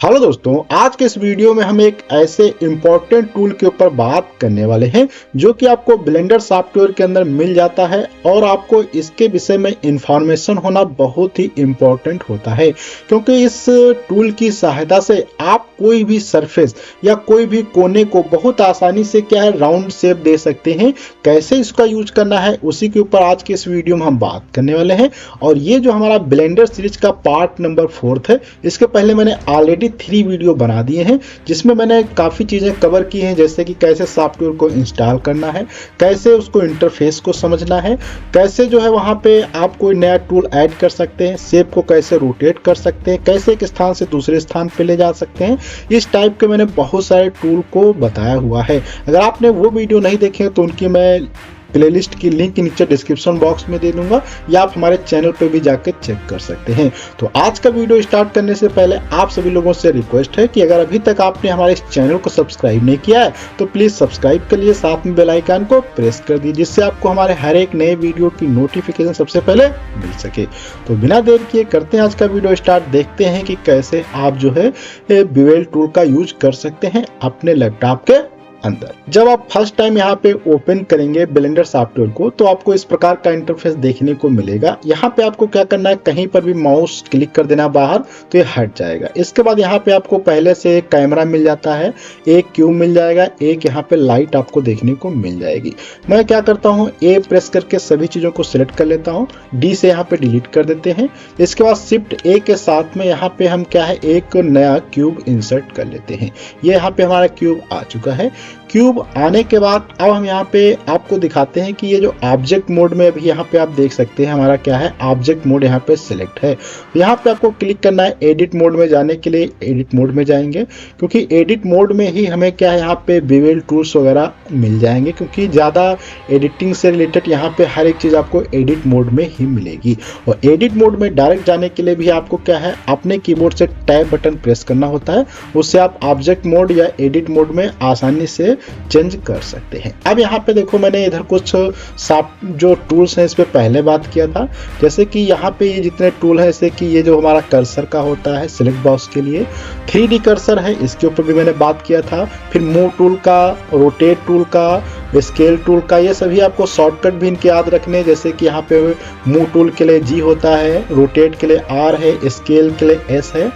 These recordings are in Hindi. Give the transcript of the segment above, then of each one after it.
हेलो दोस्तों, आज के इस वीडियो में हम एक ऐसे इम्पोर्टेंट टूल के ऊपर बात करने वाले हैं जो कि आपको ब्लेंडर सॉफ्टवेयर के अंदर मिल जाता है और आपको इसके विषय में इंफॉर्मेशन होना बहुत ही इम्पोर्टेंट होता है, क्योंकि इस टूल की सहायता से आप कोई भी सरफेस या कोई भी कोने को बहुत आसानी से क्या है राउंड शेप दे सकते हैं। कैसे इसका यूज करना है उसी के ऊपर आज के इस वीडियो में हम बात करने वाले हैं। और ये जो हमारा ब्लेंडर सीरीज का पार्ट नंबर 4 है, इसके पहले मैंने ऑलरेडी 3 वीडियो बना दिए हैं जिसमें मैंने काफ़ी चीज़ें कवर की हैं, जैसे कि कैसे सॉफ्टवेयर को इंस्टॉल करना है, कैसे उसको इंटरफेस को समझना है, कैसे जो है वहाँ पे आप कोई नया टूल ऐड कर सकते हैं, शेप को कैसे रोटेट कर सकते हैं, कैसे एक स्थान से दूसरे स्थान पे ले जा सकते हैं। इस टाइप के मैंने बहुत सारे टूल को बताया हुआ है। अगर आपने वो वीडियो नहीं देखे तो उनकी मैं प्लेलिस्ट की लिंक नीचे डिस्क्रिप्शन बॉक्स में दे दूंगा या आप हमारे चैनल पे भी जाकर चेक कर सकते हैं। तो आज का वीडियो स्टार्ट करने से पहले आप सभी लोगों से रिक्वेस्ट है कि अगर अभी तक आपने हमारे इस चैनल को सब्सक्राइब नहीं किया है तो प्लीज सब्सक्राइब कर लिए, साथ में बेल आइकन को प्रेस कर दीजिए जिससे आपको हमारे हर एक नए वीडियो की नोटिफिकेशन सबसे पहले मिल सके। तो बिना देर किए करते हैं आज का वीडियो स्टार्ट। देखते हैं कि कैसे आप जो है बेवल टूल का यूज कर सकते हैं अपने लैपटॉप के अंदर। जब आप फर्स्ट टाइम यहाँ पे ओपन करेंगे ब्लेंडर सॉफ्टवेयर को तो आपको इस प्रकार का इंटरफेस देखने को मिलेगा। यहाँ पे आपको क्या करना है, कहीं पर भी माउस क्लिक कर देना बाहर तो ये हट जाएगा। इसके बाद यहाँ पे आपको पहले से एक कैमरा मिल जाता है, एक क्यूब मिल जाएगा, एक यहाँ पे लाइट आपको देखने को मिल जाएगी। मैं क्या करता हूँ, ए प्रेस करके सभी चीजों को सिलेक्ट कर लेता हूँ, डी से यहाँ पे डिलीट कर देते हैं। इसके बाद शिफ्ट ए के साथ में यहाँ पे हम क्या है एक नया क्यूब इंसर्ट कर लेते हैं। ये यहाँ पे हमारा क्यूब आ चुका है। क्यूब आने के बाद अब हम यहाँ पे आपको दिखाते हैं कि ये जो ऑब्जेक्ट मोड में अभी यहाँ पे आप देख सकते हैं हमारा क्या है ऑब्जेक्ट मोड यहाँ पे सिलेक्ट है। यहाँ पे आपको क्लिक करना है एडिट मोड में जाने के लिए, एडिट मोड में जाएंगे क्योंकि एडिट मोड में ही हमें क्या है यहाँ पे बेवल टूल्स वगैरह मिल जाएंगे, क्योंकि ज़्यादा एडिटिंग से रिलेटेड यहाँ पे हर एक चीज़ आपको एडिट मोड में ही मिलेगी। और एडिट मोड में डायरेक्ट जाने के लिए भी आपको क्या है अपने कीबोर्ड से टैब बटन प्रेस करना होता है, उससे आप ऑब्जेक्ट मोड या एडिट मोड में आसानी से चेंज कर सकते हैं। अब यहाँ पे देखो मैंने इधर कुछ जो टूल्स हैं इस पे पहले बात किया था, जैसे कि यहाँ पे ये जितने टूल है, जैसे कि ये जो हमारा कर्सर का होता है सिलेक्ट बॉक्स के लिए, 3D कर्सर है, इसके ऊपर भी मैंने बात किया था। फिर मूव टूल का, रोटेट टूल का, स्केल टूल का, ये सभी आपको शॉर्टकट भी इनके याद रखने, जैसे कि यहाँ पे मूव टूल के लिए G होता है, रोटेट के लिए R है, स्केल के लिए S है।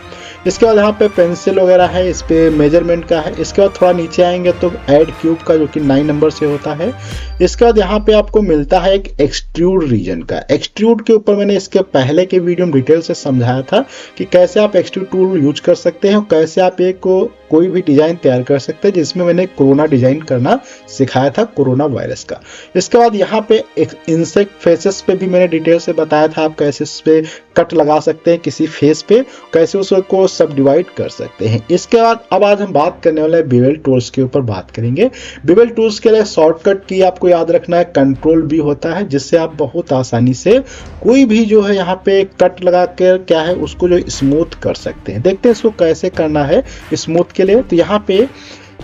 इसके बाद यहाँ पे पेंसिल वगैरह है, इस पे मेजरमेंट का है। इसके बाद थोड़ा नीचे आएंगे तो ऐड क्यूब का जो कि 9 नंबर से होता है। इसके बाद यहाँ पे आपको मिलता है एक एक्सट्रूड रीजन का। एक्सट्रूड के ऊपर मैंने इसके पहले के वीडियो में डिटेल से समझाया था कि कैसे आप एक्सट्रूड टूल यूज कर सकते हैं और कैसे आप एक कोई भी डिजाइन तैयार कर सकते हैं, जिसमें मैंने कोरोना डिजाइन करना सिखाया था, कोरोना वायरस का। इसके बाद यहाँ पे एक इंसेक्ट फेसेस पे भी मैंने डिटेल से बताया था आप कैसे इस पे कट लगा सकते हैं किसी फेस पे, कैसे उसको सब डिवाइड कर सकते हैं। इसके बाद अब आज हम बात करने वाले हैं बेवल टूल्स के ऊपर बात करेंगे। बेवल टूल्स के लिए शॉर्टकट की आपको याद रखना है कंट्रोल भी होता है, जिससे आप बहुत आसानी से कोई भी जो है यहाँ पे कट लगा कर क्या है उसको जो स्मूथ कर सकते हैं। देखते हैं इसको कैसे करना है स्मूथ के लिए। तो यहाँ पे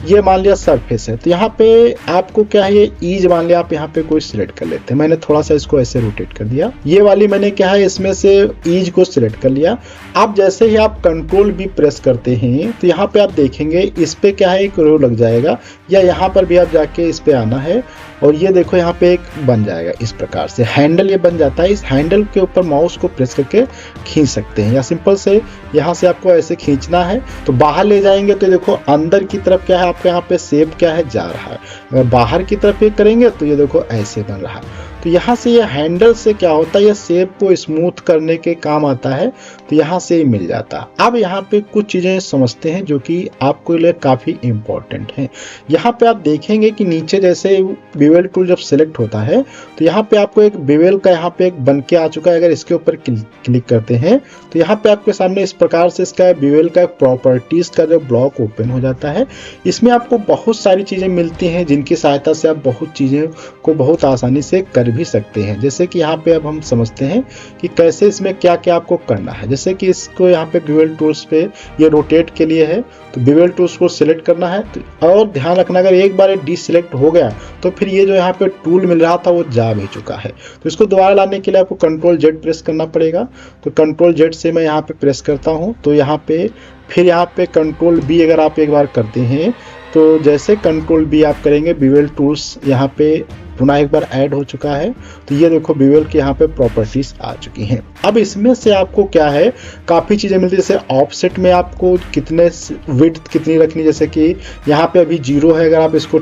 ये मान लिया सरफेस है, तो यहाँ पे आपको क्या है ये ईज मान लिया, आप यहाँ पे कोई सिलेक्ट कर लेते हैं। मैंने थोड़ा सा इसको ऐसे रोटेट कर दिया, ये वाली मैंने क्या है इसमें से ईज को सिलेक्ट कर लिया। अब जैसे ही आप कंट्रोल भी प्रेस करते हैं तो यहाँ पे आप देखेंगे इस पे क्या है एक रो लग जाएगा, या यहाँ पर भी आप जाके इस पे आना है और ये देखो यहाँ पे एक बन जाएगा इस प्रकार से हैंडल, ये बन जाता है। इस हैंडल के ऊपर माउस को प्रेस करके खींच सकते हैं, या सिंपल से यहाँ से आपको ऐसे खींचना है तो बाहर ले जाएंगे तो देखो अंदर की तरफ क्या है आपके यहाँ पे शेप क्या है जा रहा है। अगर बाहर की तरफ ये करेंगे तो ये देखो ऐसे बन रहा है। तो यहाँ से ये हैंडल से क्या होता है, ये शेप को स्मूथ करने के काम आता है, तो यहाँ से ही मिल जाता है। अब यहाँ पे कुछ चीजें समझते हैं जो कि आपके लिए काफी इंपॉर्टेंट हैं। यहाँ पे आप देखेंगे कि नीचे जैसे बेवल टूल जब सिलेक्ट होता है तो यहाँ पे आपको एक बेवल का यहाँ पे एक बन के आ चुका है। अगर इसके ऊपर क्लिक करते हैं तो यहाँ पे आपके सामने इस प्रकार से इसका बेवल का प्रॉपर्टीज का जो ब्लॉक ओपन हो जाता है। इसमें आपको बहुत सारी चीजें मिलती हैं जिनकी सहायता से आप बहुत चीजें को बहुत आसानी से कर कर भी सकते हैं। जैसे कि यहाँ पे अब हम समझते हैं कि कैसे इसमें क्या क्या आपको करना है। जैसे कि इसको यहाँ पे बेवल टूल्स पे ये रोटेट के लिए है, तो बेवल टूल्स को सिलेक्ट करना है। और ध्यान रखना, अगर एक बार डिसलेक्ट हो गया तो फिर ये जो यहाँ पे टूल मिल रहा था वो जा भी चुका है। तो इसको दोबारा लाने के लिए आपको कंट्रोल जेड प्रेस करना पड़ेगा। तो कंट्रोल जेड से मैं यहाँ पे प्रेस करता हूँ, तो यहाँ पे फिर यहाँ पे कंट्रोल बी अगर आप एक बार करते हैं, तो जैसे कंट्रोल बी आप करेंगे बेवल टूल्स यहाँ पे पुनः एक बार ऐड हो चुका है। तो ये देखो बेवल के यहाँ पे प्रॉपर्टीज आ चुकी हैं। अब इसमें से आपको क्या है, काफ़ी चीज़ें मिलती है। जैसे ऑफसेट में आपको कितने विड्थ कितनी रखनी, जैसे कि यहाँ पे अभी 0 है, अगर आप इसको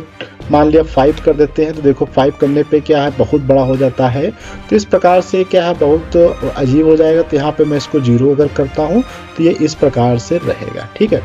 मान लिया 5 कर देते हैं तो देखो 5 करने पे क्या है बहुत बड़ा हो जाता है। तो इस प्रकार से क्या है बहुत अजीब हो जाएगा। तो यहाँ पे मैं इसको 0 अगर करता हूँ तो ये इस प्रकार से रहेगा, ठीक है।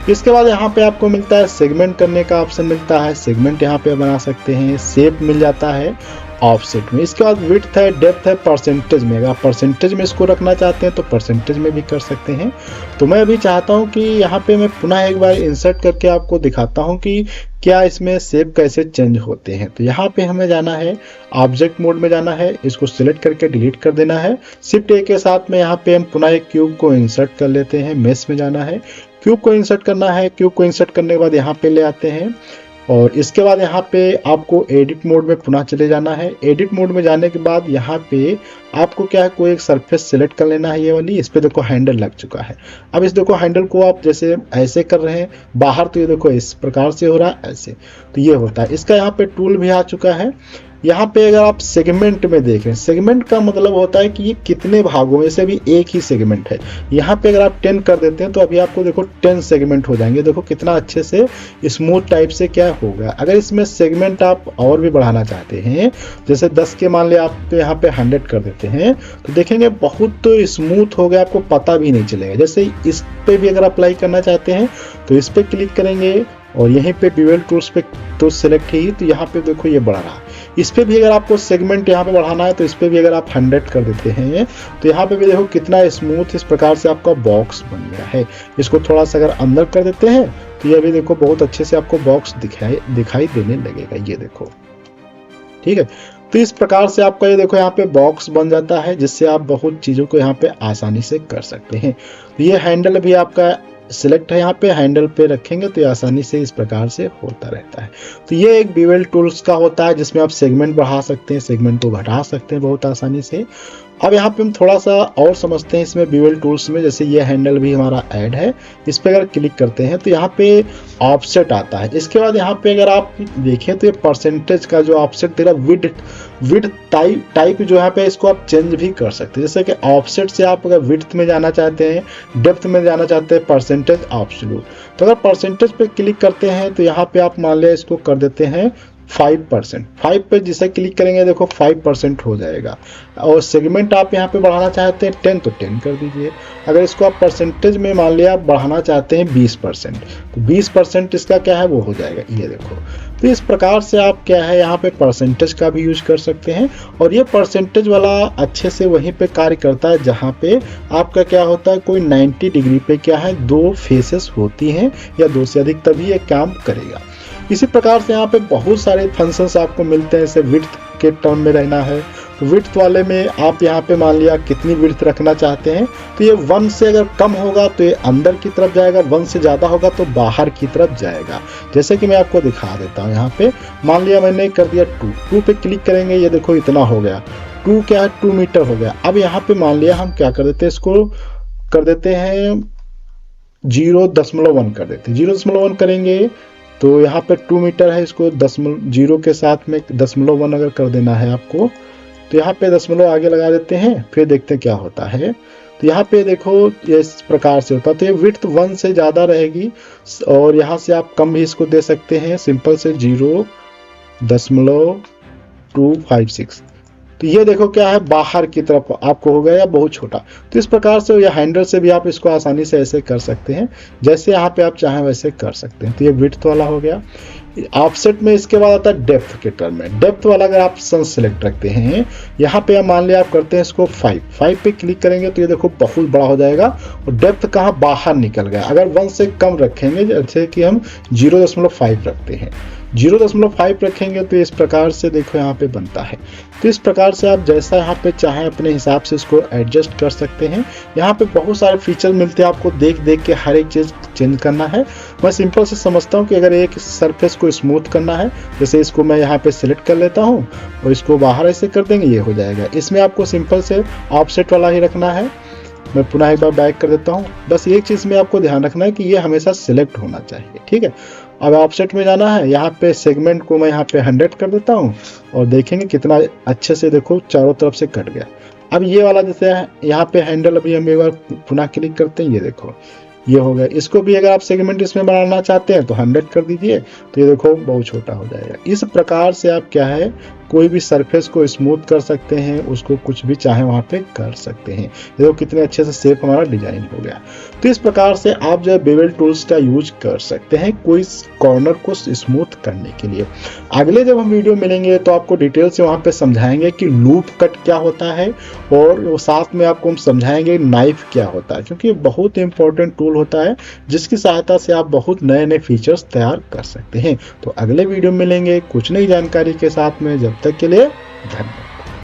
इसके बाद यहाँ पे आपको मिलता है सेगमेंट करने का ऑप्शन मिलता है, सेगमेंट यहाँ पे बना सकते हैं। शेप मिल जाता है ऑफसेट में। इसके बाद विड्थ है, डेप्थ है, परसेंटेज में। अगर आप परसेंटेज में इसको रखना चाहते हैं तो परसेंटेज में भी कर सकते हैं। तो मैं अभी चाहता हूँ कि यहाँ पे मैं पुनः एक बार इंसर्ट करके आपको दिखाता हूँ कि क्या इसमें शेप कैसे चेंज होते हैं। तो यहाँ पे हमें जाना है ऑब्जेक्ट मोड में जाना है, इसको सिलेक्ट करके डिलीट कर देना है। शिफ्ट ए के साथ में यहाँ पे हम पुनः एक क्यूब को इंसर्ट कर लेते हैं। मेश में जाना है, क्यूब को इंसर्ट करना है। क्यूब को इंसर्ट करने के बाद यहाँ पे ले आते हैं और इसके बाद यहाँ पे आपको एडिट मोड में पुनः चले जाना है। एडिट मोड में जाने के बाद यहाँ पे आपको क्या है, कोई एक सरफेस सिलेक्ट कर लेना है। ये वाली, इस पे देखो हैंडल लग चुका है। अब इस देखो हैंडल को आप जैसे ऐसे कर रहे हैं बाहर, तो ये देखो इस प्रकार से हो रहा है ऐसे, तो ये होता है। इसका यहाँ पे टूल भी आ चुका है। यहाँ पे अगर आप सेगमेंट में देखें, सेगमेंट का मतलब होता है कि ये कितने भागों में से भी एक ही सेगमेंट है। यहाँ पे अगर आप 10 कर देते हैं तो अभी आपको देखो 10 सेगमेंट हो जाएंगे। देखो कितना अच्छे से स्मूथ टाइप से क्या होगा। अगर इसमें सेगमेंट आप और भी बढ़ाना चाहते हैं, जैसे 10 के मान लिया आप यहाँ पे 100 कर देते हैं, तो देखेंगे बहुत स्मूथ हो गया, आपको पता भी नहीं चलेगा। जैसे इस पे भी अगर अप्लाई करना चाहते हैं तो इस पे क्लिक करेंगे और यहीं पे बेवल टूल्स पे तो सिलेक्ट ही, तो यहाँ पे देखो ये बढ़ रहा है। इस पे भी अगर आपको सेगमेंट यहाँ पे बढ़ाना है तो इस पे भी अगर आप 100 कर देते हैं तो यहाँ पे भी देखो कितना स्मूथ इस प्रकार से आपका बॉक्स बन गया है। इसको थोड़ा सा अगर अंदर कर देते हैं तो ये भी देखो बहुत अच्छे से आपको बॉक्स दिखाई देने लगेगा, ये देखो, ठीक है। तो इस प्रकार से आपका ये देखो यहाँ पे बॉक्स बन जाता है, जिससे आप बहुत चीज़ों को यहाँ पे आसानी से कर सकते हैं। तो ये हैंडल भी आपका सिलेक्ट है, यहाँ पे हैंडल पे रखेंगे तो ये आसानी से इस प्रकार से होता रहता है। तो ये एक बेवल टूल्स का होता है जिसमें आप सेगमेंट बढ़ा सकते हैं, सेगमेंट को घटा सकते हैं बहुत आसानी से। अब यहाँ पे हम थोड़ा सा और समझते हैं इसमें बेवल टूल्स में। जैसे ये हैंडल भी हमारा ऐड है, इस पर अगर क्लिक करते हैं तो यहाँ पे ऑफसेट आता है। इसके बाद यहाँ पे अगर आप देखें तो ये परसेंटेज का जो ऑफसेट तेरा विड्थ टाइप जो यहाँ पे इसको आप चेंज भी कर सकते हैं। जैसे कि ऑफसेट से आप अगर विड्थ में जाना चाहते हैं, डेप्थ में जाना चाहते हैं, परसेंटेज एब्सोल्यूट, तो अगर परसेंटेज पे क्लिक करते हैं तो यहाँ पे आप मान लिया इसको कर देते हैं 5%। 5 पे जिसे क्लिक करेंगे देखो 5% हो जाएगा। और सेगमेंट आप यहाँ पे बढ़ाना चाहते हैं 10 तो 10 कर दीजिए। अगर इसको आप परसेंटेज में मान लिया आप बढ़ाना चाहते हैं 20%, तो 20% इसका क्या है वो हो जाएगा, ये देखो। तो इस प्रकार से आप क्या है यहाँ पे परसेंटेज का भी यूज कर सकते हैं। और ये परसेंटेज वाला अच्छे से वहीं पे कार्य करता है जहाँ पे आपका क्या होता है, कोई 90 डिग्री पे क्या है 2 फेसेस होती हैं या 2 से अधिक, तभी ये काम करेगा। इसी प्रकार से यहाँ पे बहुत सारे फंक्शंस आपको मिलते हैं। जैसे विड्थ के टर्म में रहना है तो विड्थ वाले में आप यहाँ पे मान लिया कितनी विड्थ रखना चाहते हैं, तो ये 1 से अगर कम होगा तो ये अंदर की तरफ जाएगा, 1 से ज़्यादा होगा तो बाहर की तरफ जाएगा। जैसे कि मैं आपको दिखा देता हूँ। यहाँ पे मान लिया मैंने कर दिया 2 पे क्लिक करेंगे, ये देखो इतना हो गया। 2 क्या है 2 मीटर हो गया। अब यहाँ पे मान लिया हम क्या कर देते हैं, इसको कर देते हैं 0.1 कर देते हैं। 0.1 करेंगे तो यहाँ पे 2 मीटर है, इसको 0 के साथ में 0.1 अगर कर देना है आपको, तो यहाँ पे 0 आगे लगा देते हैं, फिर देखते हैं क्या होता है। तो यहाँ पे देखो ये इस प्रकार से होता है। तो ये विड्थ 1 से ज़्यादा रहेगी और यहाँ से आप कम भी इसको दे सकते हैं, सिंपल से 0.256। तो ये देखो क्या है बाहर की तरफ आपको हो गया या बहुत छोटा। तो इस प्रकार से या हैंडल से भी आप इसको आसानी से ऐसे कर सकते हैं, जैसे यहाँ पे आप चाहें वैसे कर सकते हैं। तो ये विड्थ वाला हो गया। ऑफसेट में इसके बाद आता है डेप्थ के टर्म में। डेप्थ वाला अगर आप सेलेक्ट रखते हैं, यहाँ पे मान लिया आप करते हैं इसको 5 पे क्लिक करेंगे तो ये देखो बहुत बड़ा हो जाएगा और डेप्थ कहाँ बाहर निकल गया। अगर 1 से कम रखेंगे, जैसे कि हम 0.5 रखते हैं, 0.5 रखेंगे तो इस प्रकार से देखो यहाँ पे बनता है। तो इस प्रकार से आप जैसा यहाँ पे चाहें अपने हिसाब से इसको एडजस्ट कर सकते हैं। यहाँ पे बहुत सारे फीचर मिलते हैं, आपको देख देख के हर एक चीज़ चेंज करना है। मैं सिंपल से समझता हूँ कि अगर एक सरफेस को स्मूथ करना है, जैसे इसको मैं यहाँ पे सिलेक्ट कर लेता हूँ और इसको बाहर ऐसे कर देंगे, ये हो जाएगा। इसमें आपको सिंपल से ऑफसेट वाला ही रखना है। मैं पुनः एक बार बैक कर देता हूँ। बस एक चीज़ में आपको ध्यान रखना है कि ये हमेशा सिलेक्ट होना चाहिए, ठीक है। अब ऑफसेट में जाना है, यहाँ पे सेगमेंट को मैं यहाँ पे 100 कर देता हूँ और देखेंगे कितना अच्छे से देखो चारों तरफ से कट गया। अब ये वाला जैसे यहाँ पे हैंडल, अभी हम एक बार पुनः क्लिक करते हैं, ये देखो ये हो गया। इसको भी अगर आप सेगमेंट इसमें बनाना चाहते हैं तो 100 कर दीजिए, तो ये देखो बहुत छोटा हो जाएगा। इस प्रकार से आप क्या है कोई भी सरफेस को स्मूथ कर सकते हैं, उसको कुछ भी चाहे वहाँ पे कर सकते हैं। ये देखो कितने अच्छे से शेप हमारा डिजाइन हो गया। तो इस प्रकार से आप जो है बेवल टूल्स का यूज कर सकते हैं कोई कॉर्नर को स्मूथ करने के लिए। अगले जब हम वीडियो मिलेंगे तो आपको डिटेल से वहाँ पे समझाएंगे कि लूप कट क्या होता है, और साथ में आपको हम समझाएंगे नाइफ क्या होता है, क्योंकि बहुत इंपॉर्टेंट टूल होता है जिसकी सहायता से आप बहुत नए नए फीचर्स तैयार कर सकते हैं। तो अगले वीडियो में मिलेंगे कुछ नई जानकारी के साथ में। जब तक के लिए धन्यवाद।